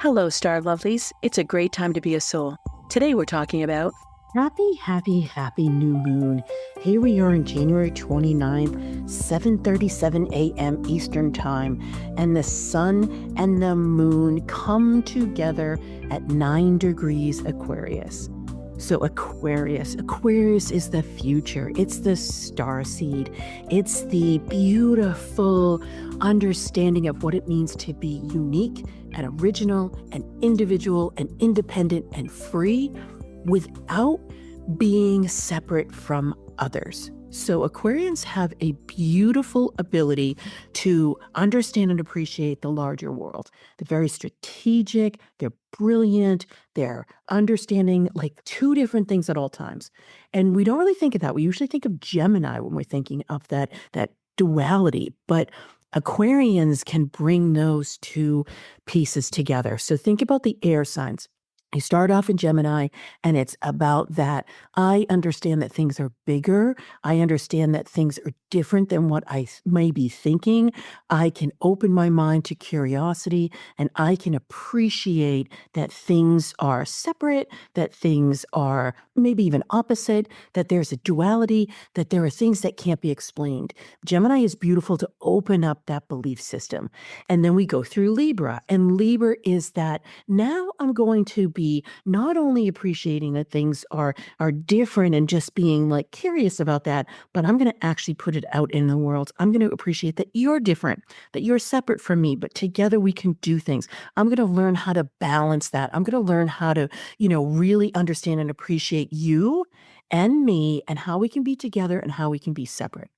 Hello, star lovelies. It's a great time to be a soul. Today we're talking about Happy new moon. Here we are in January 29th, 7:37 a.m. Eastern Time, and the sun and the moon come together at 9 degrees Aquarius. So Aquarius is the future. It's the star seed. It's the beautiful understanding of what it means to be unique and original and individual and independent and free without being separate from others. So Aquarians have a beautiful ability to understand and appreciate the larger world. They're very strategic, they're brilliant, they're understanding like two different things at all times. And we don't really think of that. We usually think of Gemini when we're thinking of that duality, but Aquarians can bring those two pieces together. So think about the air signs. You start off in Gemini, and it's about that. I understand that things are bigger. I understand that things are different than what I may be thinking. I can open my mind to curiosity, and I can appreciate that things are separate, that things are maybe even opposite, that there's a duality, that there are things that can't be explained. Gemini is beautiful to open up that belief system. And then we go through Libra, and Libra is that now I'm going to be not only appreciating that things are different and just being like curious about that, but I'm going to actually put it out in the world. I'm going to appreciate that you're different, that you're separate from me, but together we can do things. I'm going to learn how to balance that. I'm going to learn how to, really understand and appreciate you and me and how we can be together and how we can be separate.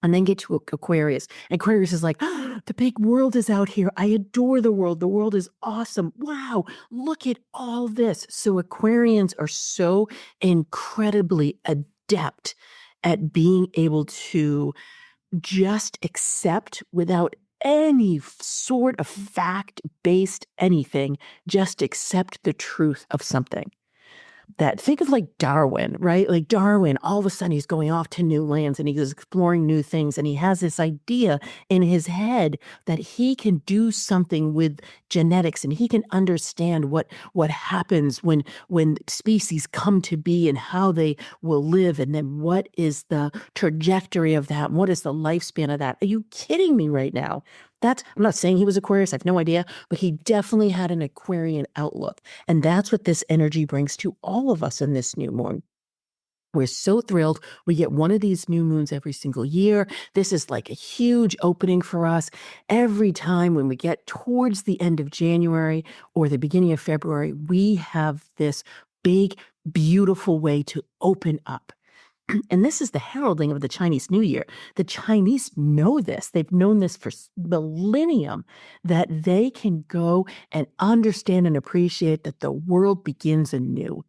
And then get to Aquarius. Aquarius is like, the big world is out here. I adore the world. The world is awesome. Wow, look at all this. So Aquarians are so incredibly adept at being able to just accept without any sort of fact-based anything, just accept the truth of something. That think of like Darwin, right? Like Darwin, all of a sudden he's going off to new lands and he's exploring new things. And he has this idea in his head that he can do something with genetics and he can understand what happens when species come to be and how they will live. And then what is the trajectory of that? What is the lifespan of that? Are you kidding me right now? I'm not saying he was Aquarius, I have no idea, but he definitely had an Aquarian outlook. And that's what this energy brings to all of us in this new moon. We're so thrilled. We get one of these new moons every single year. This is like a huge opening for us. Every time when we get towards the end of January or the beginning of February, we have this big, beautiful way to open up. And this is the heralding of the Chinese New Year. The Chinese know this. They've known this for millennium, that they can go and understand and appreciate that the world begins anew.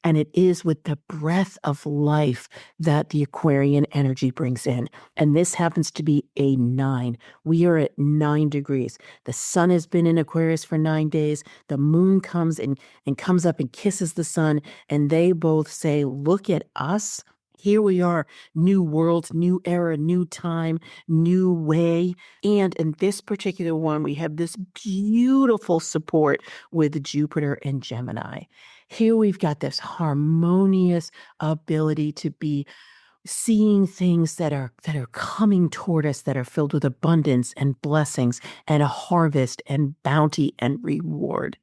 And it is with the breath of life that the Aquarian energy brings in. And this happens to be a 9. We are at 9 degrees. The sun has been in Aquarius for 9 days. The moon comes and comes up and kisses the sun. And they both say, look at us. Here we are, new world, new era, new time, new way. And in this particular one, we have this beautiful support with Jupiter and Gemini. Here we've got this harmonious ability to be seeing things that are coming toward us, that are filled with abundance and blessings and a harvest and bounty and reward.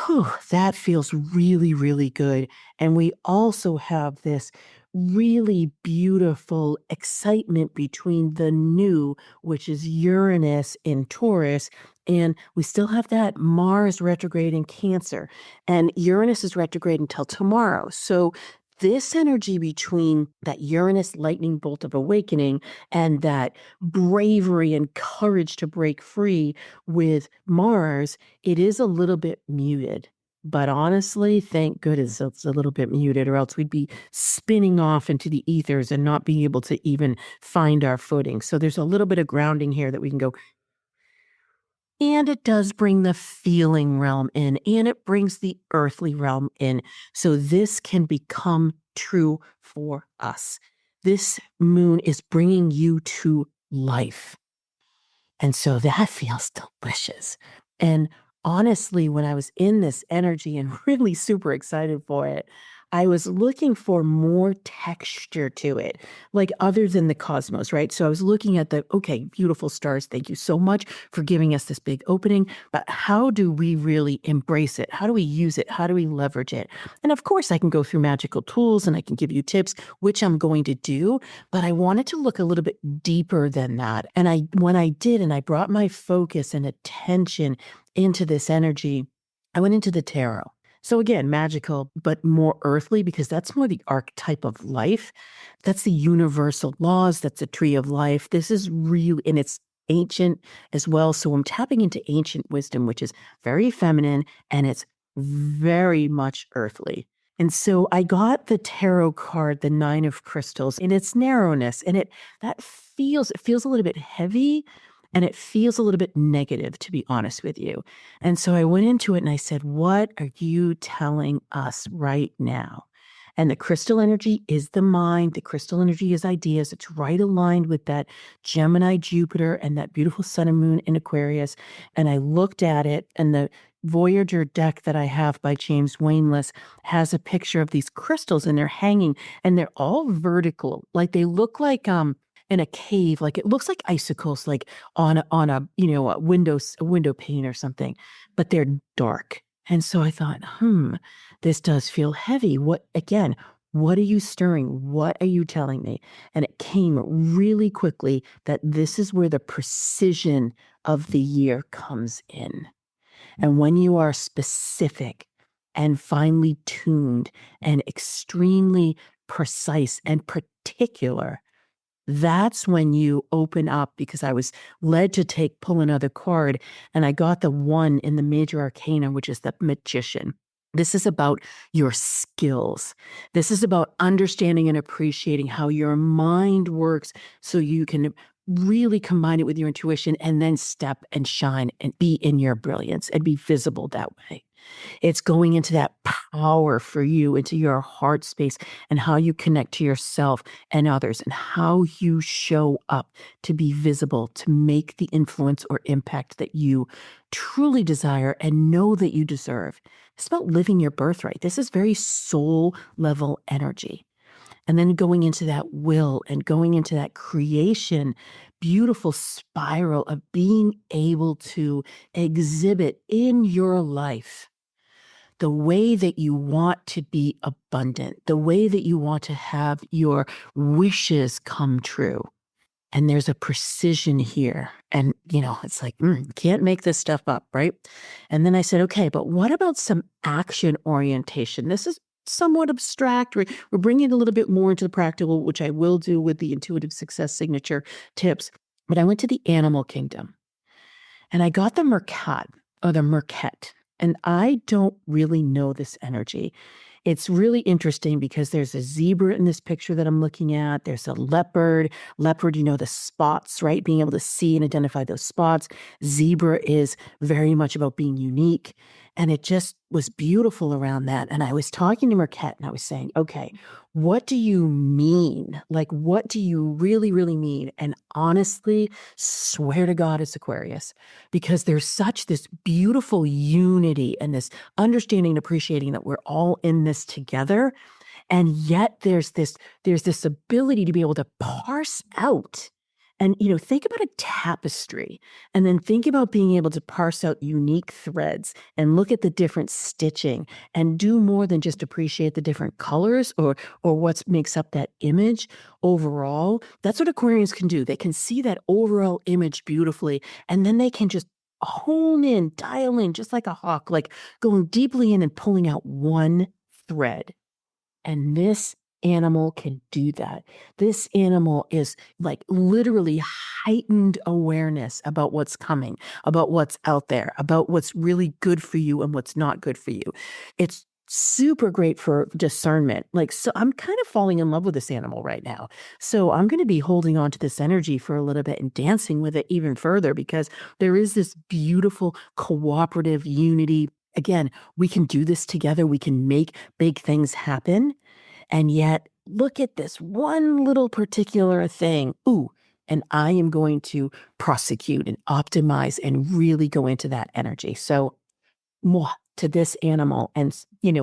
Whew, that feels really, really good. And we also have this really beautiful excitement between the new, which is Uranus in Taurus, and we still have that Mars retrograde in Cancer. And Uranus is retrograde until tomorrow. So this energy between that Uranus lightning bolt of awakening and that bravery and courage to break free with Mars, it is a little bit muted. But honestly, thank goodness it's a little bit muted, or else we'd be spinning off into the ethers and not being able to even find our footing. So there's a little bit of grounding here that we can go. And it does bring the feeling realm in, and it brings the earthly realm in. So this can become true for us. This moon is bringing you to life. And so that feels delicious. And honestly, when I was in this energy and really super excited for it, I was looking for more texture to it, like other than the cosmos, right? So I was looking at okay, beautiful stars. Thank you so much for giving us this big opening. But how do we really embrace it? How do we use it? How do we leverage it? And of course, I can go through magical tools and I can give you tips, which I'm going to do. But I wanted to look a little bit deeper than that. And when I did, and I brought my focus and attention into this energy, I went into the tarot. So again, magical, but more earthly, because that's more the archetype of life. That's the universal laws. That's the tree of life. This is real, and it's ancient as well. So I'm tapping into ancient wisdom, which is very feminine and it's very much earthly. And so I got the tarot card, the Nine of Crystals, in its narrowness, and it feels a little bit heavy, and it feels a little bit negative, to be honest with you. And so I went into it and I said, what are you telling us right now? And the crystal energy is the mind. The crystal energy is ideas. It's right aligned with that Gemini, Jupiter, and that beautiful sun and moon in Aquarius. And I looked at it, and the Voyager deck that I have by James Wainless has a picture of these crystals, and they're hanging, and they're all vertical. Like they look like in a cave, like it looks like icicles, like on a window pane or something, but they're dark. And so I thought, this does feel heavy. What are you stirring? What are you telling me? And it came really quickly that this is where the precision of the year comes in. And when you are specific and finely tuned and extremely precise and particular, that's when you open up, because I was led to pull another card, and I got the one in the major arcana, which is the Magician. This is about your skills. This is about understanding and appreciating how your mind works so you can really combine it with your intuition and then step and shine and be in your brilliance and be visible that way. It's going into that power for you, into your heart space, and how you connect to yourself and others, and how you show up to be visible, to make the influence or impact that you truly desire and know that you deserve. It's about living your birthright. This is very soul level energy. And then going into that will and going into that creation, beautiful spiral of being able to exhibit in your life the way that you want to be abundant, the way that you want to have your wishes come true. And there's a precision here. And, it's like, can't make this stuff up, right? And then I said, okay, but what about some action orientation? This is somewhat abstract. We're bringing it a little bit more into the practical, which I will do with the intuitive success signature tips. But I went to the animal kingdom, and I got the Mercat, or the Mercat. And I don't really know this energy. It's really interesting because there's a zebra in this picture that I'm looking at. There's a leopard. Leopard, the spots, right? Being able to see and identify those spots. Zebra is very much about being unique. And it just was beautiful around that. And I was talking to Marquette, and I was saying, okay, what do you mean? Like, what do you really, really mean? And honestly, swear to God, it's Aquarius, because there's such this beautiful unity and this understanding and appreciating that we're all in this together. And yet there's this ability to be able to parse out and, think about a tapestry, and then think about being able to parse out unique threads and look at the different stitching and do more than just appreciate the different colors or what makes up that image overall. That's what Aquarians can do. They can see that overall image beautifully, and then they can just hone in, dial in, just like a hawk, like going deeply in and pulling out one thread. And this animal can do that. This animal is like literally heightened awareness about what's coming, about what's out there, about what's really good for you and what's not good for you. It's super great for discernment. So I'm kind of falling in love with this animal right now. So I'm going to be holding on to this energy for a little bit and dancing with it even further, because there is this beautiful cooperative unity. Again, we can do this together. We can make big things happen. And yet, look at this one little particular thing. Ooh, and I am going to prosecute and optimize and really go into that energy. So mwah, to this animal. And,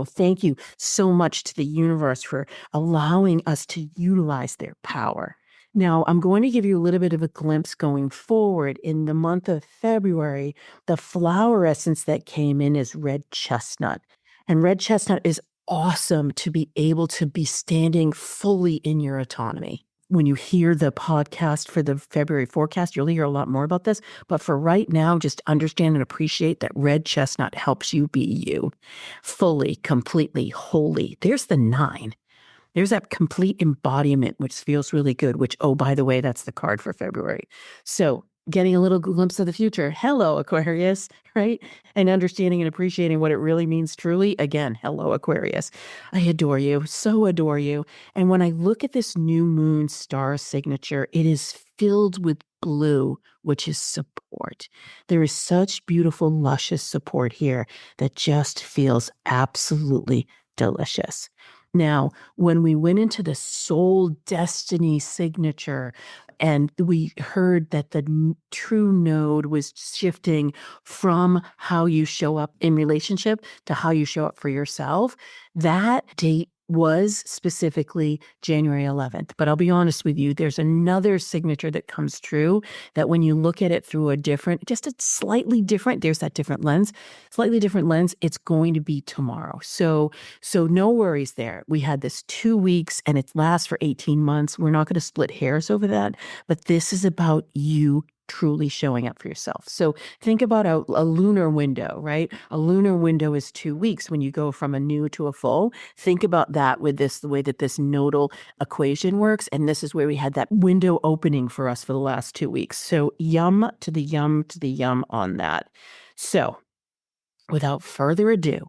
thank you so much to the universe for allowing us to utilize their power. Now, I'm going to give you a little bit of a glimpse going forward. In the month of February, the flower essence that came in is red chestnut. And red chestnut is awesome to be able to be standing fully in your autonomy. When you hear the podcast for the February forecast, you'll hear a lot more about this. But for right now, just understand and appreciate that red chestnut helps you be you fully, completely, wholly. There's the 9. There's that complete embodiment, which feels really good, which, oh, by the way, that's the card for February. So getting a little glimpse of the future. Hello, Aquarius, right? And understanding and appreciating what it really means truly. Again, hello, Aquarius. I adore you, so adore you. And when I look at this new moon star signature, it is filled with blue, which is support. There is such beautiful, luscious support here that just feels absolutely delicious. Now, when we went into the soul destiny signature and we heard that the true node was shifting from how you show up in relationship to how you show up for yourself, that date was specifically January 11th. But I'll be honest with you, there's another signature that comes true that when you look at it through just a slightly different, there's that different lens, slightly different lens, it's going to be tomorrow. So no worries there. We had this 2 weeks and it lasts for 18 months. We're not going to split hairs over that, but this is about you truly showing up for yourself. So think about a lunar window, right? A lunar window is 2 weeks when you go from a new to a full. Think about that with the way that this nodal equation works. And this is where we had that window opening for us for the last 2 weeks. So yum to the yum to the yum on that. So without further ado,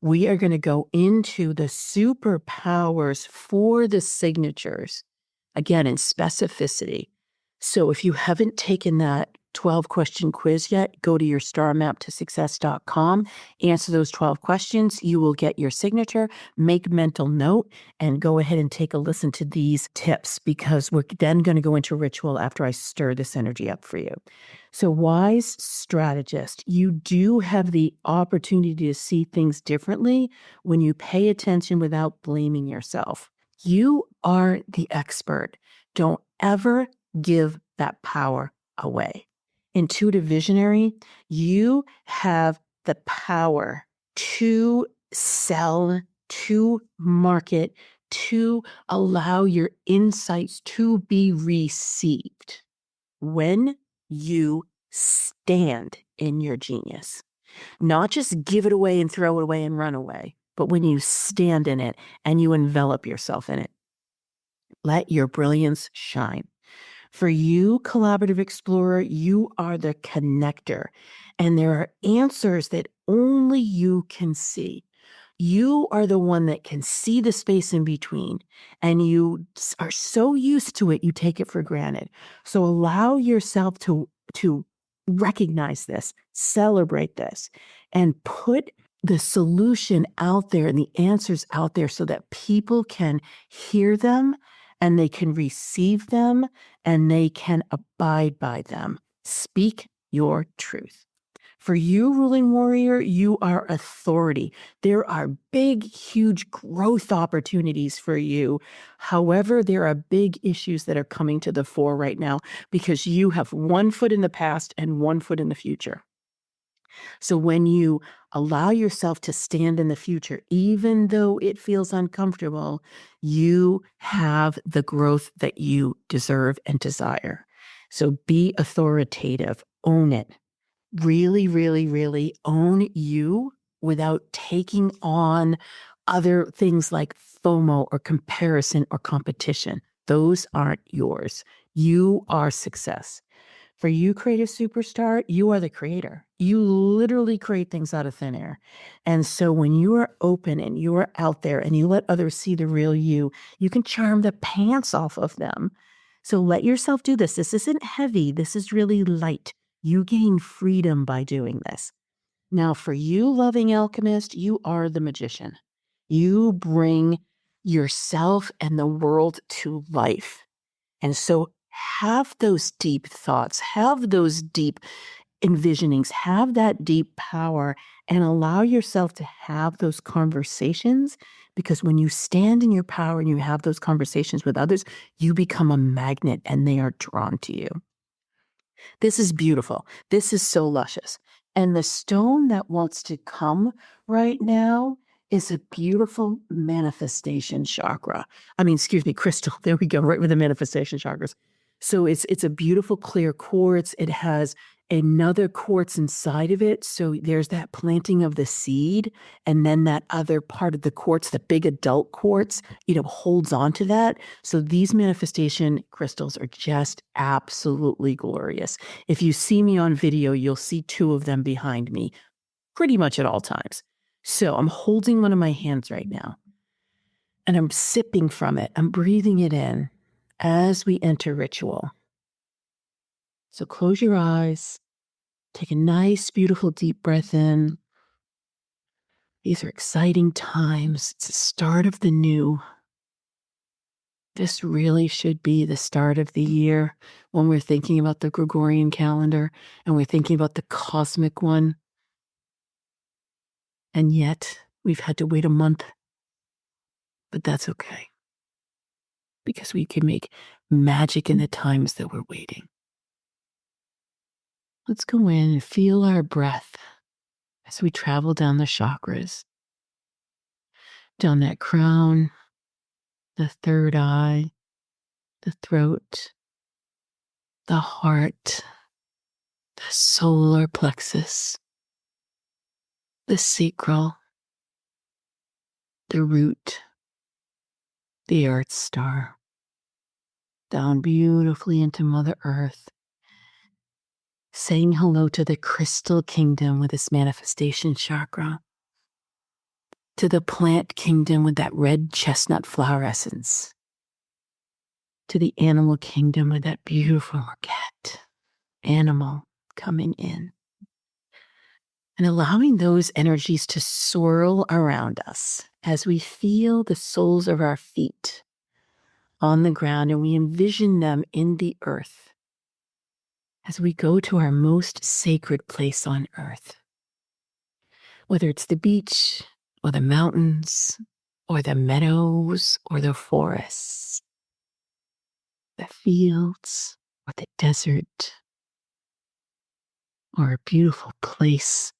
we are going to go into the superpowers for the signatures, again, in specificity. So if you haven't taken that 12-question quiz yet, go to your starmaptosuccess.com, answer those 12 questions. You will get your signature, make mental note, and go ahead and take a listen to these tips because we're then going to go into ritual after I stir this energy up for you. So wise strategist, you do have the opportunity to see things differently when you pay attention without blaming yourself. You are the expert. Don't ever give that power away. Intuitive visionary, you have the power to sell, to market, to allow your insights to be received when you stand in your genius. Not just give it away and throw it away and run away, but when you stand in it and you envelop yourself in it. Let your brilliance shine. For you, collaborative explorer, you are the connector, and there are answers that only you can see. You are the one that can see the space in between, and you are so used to it, you take it for granted. So allow yourself to recognize this, celebrate this, and put the solution out there and the answers out there so that people can hear them and they can receive them and they can abide by them. Speak your truth. For you, ruling warrior, you are authority. There are big, huge growth opportunities for you. However, there are big issues that are coming to the fore right now because you have one foot in the past and one foot in the future. So when you allow yourself to stand in the future, even though it feels uncomfortable, you have the growth that you deserve and desire. So be authoritative, own it. Really, really, really own you without taking on other things like FOMO or comparison or competition. Those aren't yours. You are success. For you, creative superstar, you are the creator. You literally create things out of thin air. And so when you are open and you are out there and you let others see the real you, you can charm the pants off of them. So let yourself do this. This isn't heavy. This is really light. You gain freedom by doing this. Now, for you, loving alchemist, you are the magician. You bring yourself and the world to life. And so have those deep thoughts, have those deep envisionings. Have that deep power and allow yourself to have those conversations, because when you stand in your power and you have those conversations with others, you become a magnet and they are drawn to you. This is beautiful. This is so luscious. And the stone that wants to come right now is a beautiful manifestation chakra. Crystal. There we go, right with the manifestation chakras. So it's a beautiful clear quartz. It has another quartz inside of it. So there's that planting of the seed, and then that other part of the quartz, the big adult quartz, holds on to that. So these manifestation crystals are just absolutely glorious. If you see me on video, you'll see two of them behind me pretty much at all times. So I'm holding one in my hands right now, and I'm sipping from it. I'm breathing it in as we enter ritual. So close your eyes, take a nice, beautiful, deep breath in. These are exciting times. It's the start of the new. This really should be the start of the year when we're thinking about the Gregorian calendar and we're thinking about the cosmic one. And yet we've had to wait a month, but that's okay, because we can make magic in the times that we're waiting. Let's go in and feel our breath as we travel down the chakras, down that crown, the third eye, the throat, the heart, the solar plexus, the sacral, the root, the earth star, down beautifully into Mother Earth, saying hello to the crystal kingdom with its manifestation chakra, to the plant kingdom with that red chestnut flower essence, to the animal kingdom with that beautiful cat animal coming in, and allowing those energies to swirl around us as we feel the soles of our feet on the ground and we envision them in the earth as we go to our most sacred place on earth. Whether it's the beach or the mountains or the meadows or the forests, the fields or the desert, or a beautiful place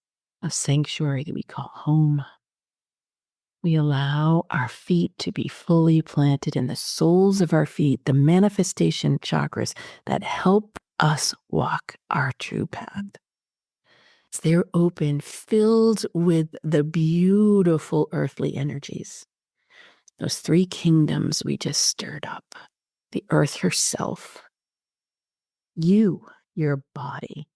of sanctuary that we call home. We allow our feet to be fully planted in the soles of our feet, the manifestation chakras that help us walk our true path. So they're open, filled with the beautiful earthly energies. Those three kingdoms we just stirred up. The earth herself, you, your body,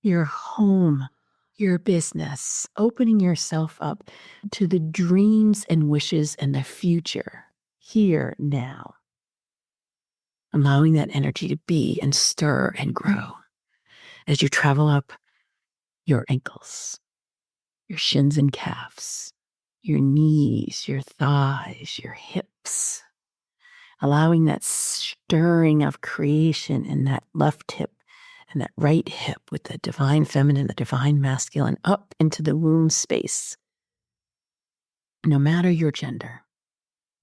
your home, your business, opening yourself up to the dreams and wishes and the future here now. Allowing that energy to be and stir and grow as you travel up your ankles, your shins and calves, your knees, your thighs, your hips. Allowing that stirring of creation in that left hip and that right hip with the divine feminine, the divine masculine up into the womb space. No matter your gender,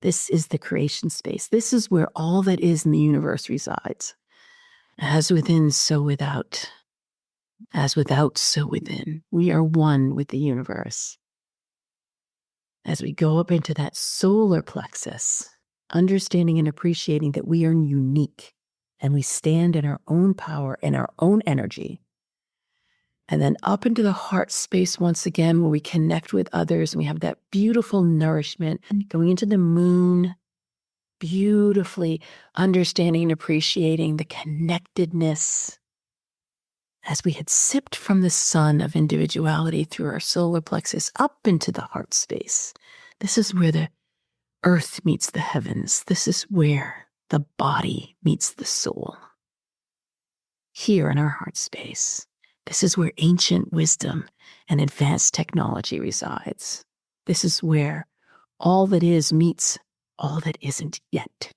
this is the creation space. This is where all that is in the universe resides. As within, so without. As without, so within. We are one with the universe. As we go up into that solar plexus, understanding and appreciating that we are unique and we stand in our own power and our own energy. And then up into the heart space once again, where we connect with others and we have that beautiful nourishment, going into the moon, beautifully understanding and appreciating the connectedness as we had sipped from the sun of individuality through our solar plexus up into the heart space. This is where the earth meets the heavens. This is where the body meets the soul. Here in our heart space, this is where ancient wisdom and advanced technology resides. This is where all that is meets all that isn't yet.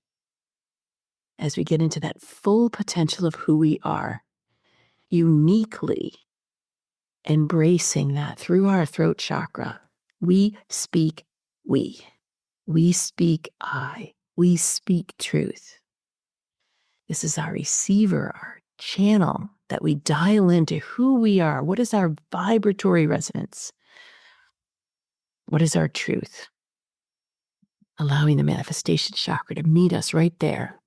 As we get into that full potential of who we are, uniquely embracing that through our throat chakra. We speak we. We speak I. We speak truth. This is our receiver, our channel that we dial into who we are. What is our vibratory resonance? What is our truth? Allowing the manifestation chakra to meet us right there.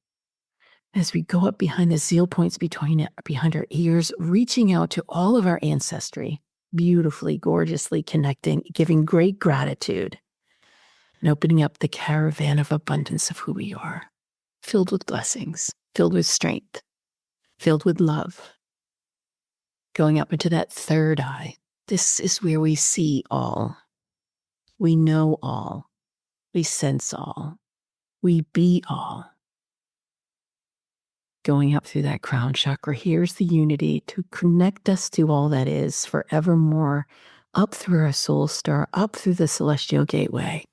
As we go up behind the zeal points behind our ears, reaching out to all of our ancestry, beautifully, gorgeously connecting, giving great gratitude, and opening up the caravan of abundance of who we are, filled with blessings, filled with strength, filled with love. Going up into that third eye, this is where we see all. We know all. We sense all. We be all. Going up through that crown chakra, here's the unity to connect us to all that is forevermore, up through our soul star, up through the celestial gateway.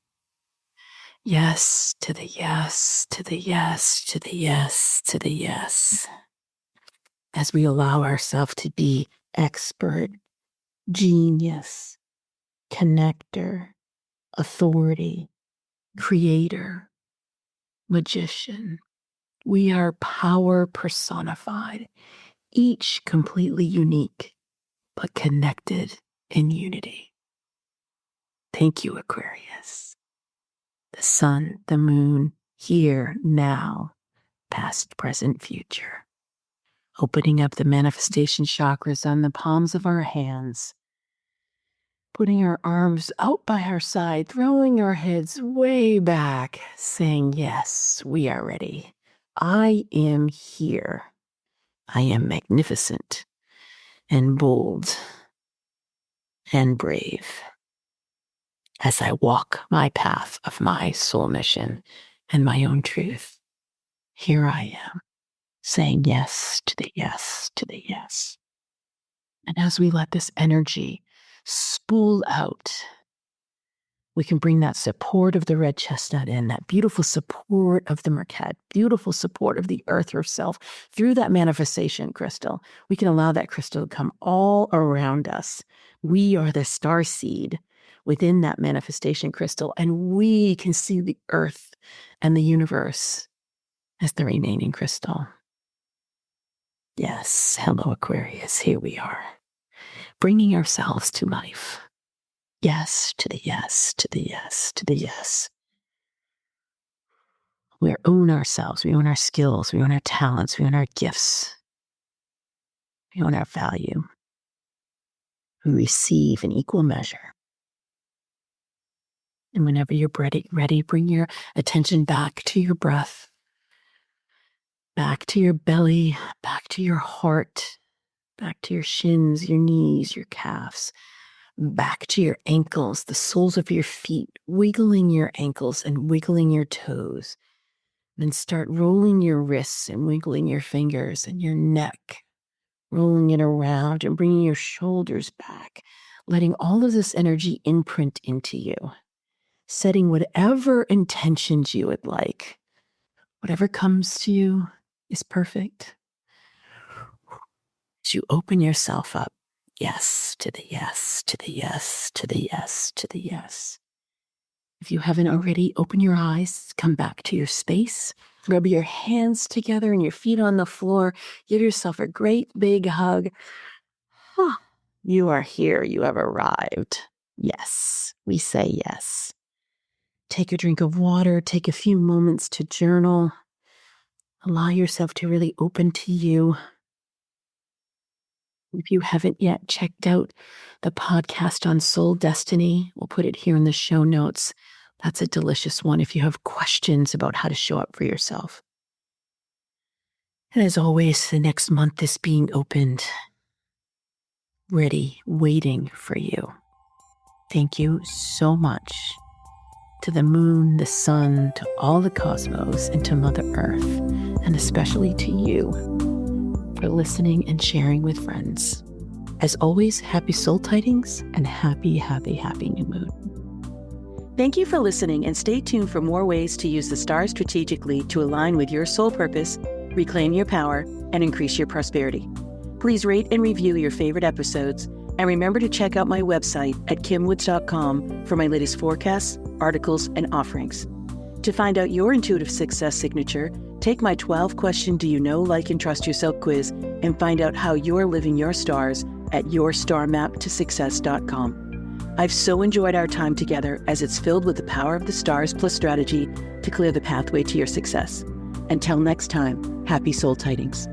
Yes to the yes, to the yes, to the yes, to the yes. As we allow ourselves to be expert, genius, connector, authority, creator, magician. We are power personified, each completely unique, but connected in unity. Thank you, Aquarius. The sun, the moon, here, now, past, present, future. Opening up the manifestation chakras on the palms of our hands. Putting our arms out by our side, throwing our heads way back, saying, yes, we are ready. I am here. I am magnificent and bold and brave as I walk my path of my soul mission and my own truth. Here I am, saying yes to the yes to the yes. And as we let this energy spool out, we can bring that support of the red chestnut in, that beautiful support of the Merkaba, beautiful support of the earth herself through that manifestation crystal. We can allow that crystal to come all around us. We are the star seed within that manifestation crystal, and we can see the earth and the universe as the remaining crystal. Yes, hello Aquarius, here we are, bringing ourselves to life. Yes to the yes, to the yes, to the yes. We own ourselves. We own our skills. We own our talents. We own our gifts. We own our value. We receive in equal measure. And whenever you're ready, bring your attention back to your breath, back to your belly, back to your heart, back to your shins, your knees, your calves, back to your ankles, the soles of your feet, wiggling your ankles and wiggling your toes. Then start rolling your wrists and wiggling your fingers and your neck, rolling it around and bringing your shoulders back, letting all of this energy imprint into you, setting whatever intentions you would like. Whatever comes to you is perfect. As you open yourself up, yes to the yes, to the yes, to the yes, to the yes. If you haven't already, open your eyes, come back to your space, rub your hands together and your feet on the floor. Give yourself a great big hug. You are here. You have arrived. Yes, we say yes. Take a drink of water. Take a few moments to journal. Allow yourself to really open to you. If you haven't yet checked out the podcast on soul destiny, we'll put it here in the show notes. That's a delicious one if you have questions about how to show up for yourself. And as always, the next month is being opened, ready, waiting for you. Thank you so much to the moon, the sun, to all the cosmos, and to Mother Earth, and especially to you for listening and sharing with friends. As always, happy soul tidings and happy, happy, happy new moon. Thank you for listening, and stay tuned for more ways to use the stars strategically to align with your soul purpose, reclaim your power, and increase your prosperity. Please rate and review your favorite episodes, and remember to check out my website at kimwoods.com for my latest forecasts, articles, and offerings. To find out your intuitive success signature, take my 12-question Do You Know, Like, and Trust Yourself quiz and find out how you're living your stars at yourstarmaptosuccess.com. I've so enjoyed our time together as it's filled with the power of the stars plus strategy to clear the pathway to your success. Until next time, happy soul tidings.